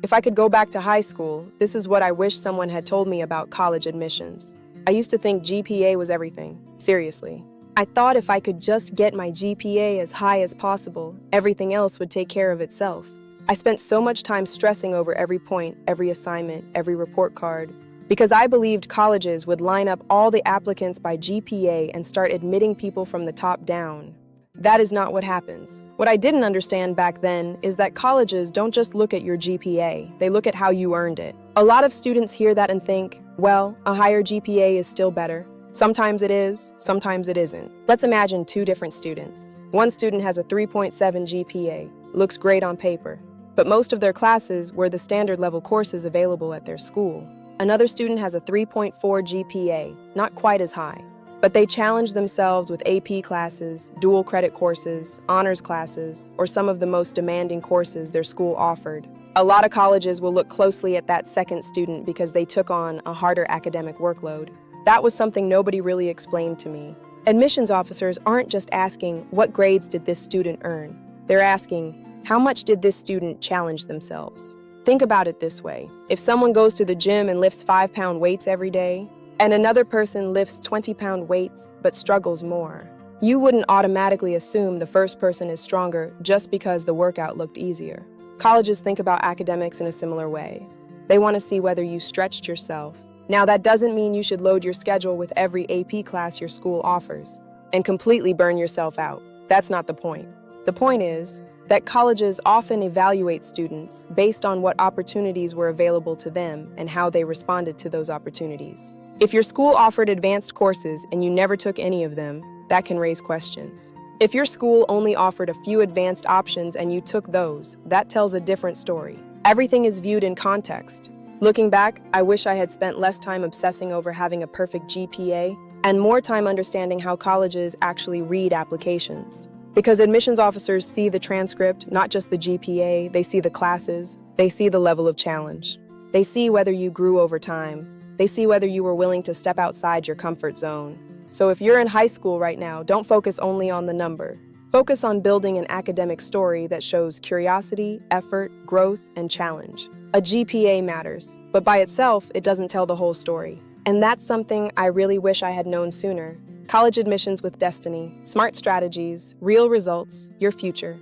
If I could go back to high school, this is what I wish someone had told me about college admissions. I used to think GPA was everything. Seriously. I thought if I could just get my GPA as high as possible, everything else would take care of itself. I spent so much time stressing over every point, every assignment, every report card, because I believed colleges would line up all the applicants by GPA and start admitting people from the top down. That is not what happens. What I didn't understand back then is that colleges don't just look at your GPA, they look at how you earned it. A lot of students hear that and think, well, a higher GPA is still better. Sometimes it is, sometimes it isn't. Let's imagine two different students. One student has a 3.7 GPA, looks great on paper, but most of their classes were the standard level courses available at their school. Another student has a 3.4 GPA, not quite as high, but they challenge themselves with AP classes, dual credit courses, honors classes, or some of the most demanding courses their school offered. A lot of colleges will look closely at that second student because they took on a harder academic workload. That was something nobody really explained to me. Admissions officers aren't just asking, what grades did this student earn? They're asking, how much did this student challenge themselves? Think about it this way. If someone goes to the gym and lifts 5-pound weights every day, and another person lifts 20-pound weights but struggles more, you wouldn't automatically assume the first person is stronger just because the workout looked easier. Colleges think about academics in a similar way. They want to see whether you stretched yourself. Now, that doesn't mean you should load your schedule with every AP class your school offers and completely burn yourself out. That's not the point. The point is that colleges often evaluate students based on what opportunities were available to them and how they responded to those opportunities. If your school offered advanced courses and you never took any of them, that can raise questions. If your school only offered a few advanced options and you took those, that tells a different story. Everything is viewed in context. Looking back, I wish I had spent less time obsessing over having a perfect GPA and more time understanding how colleges actually read applications. Because admissions officers see the transcript, not just the GPA, they see the classes, they see the level of challenge. They see whether you grew over time. They see whether you were willing to step outside your comfort zone. So if you're in high school right now, don't focus only on the number. Focus on building an academic story that shows curiosity, effort, growth, and challenge. A GPA matters, but by itself, it doesn't tell the whole story. And that's something I really wish I had known sooner. College admissions with destiny, smart strategies, real results, your future.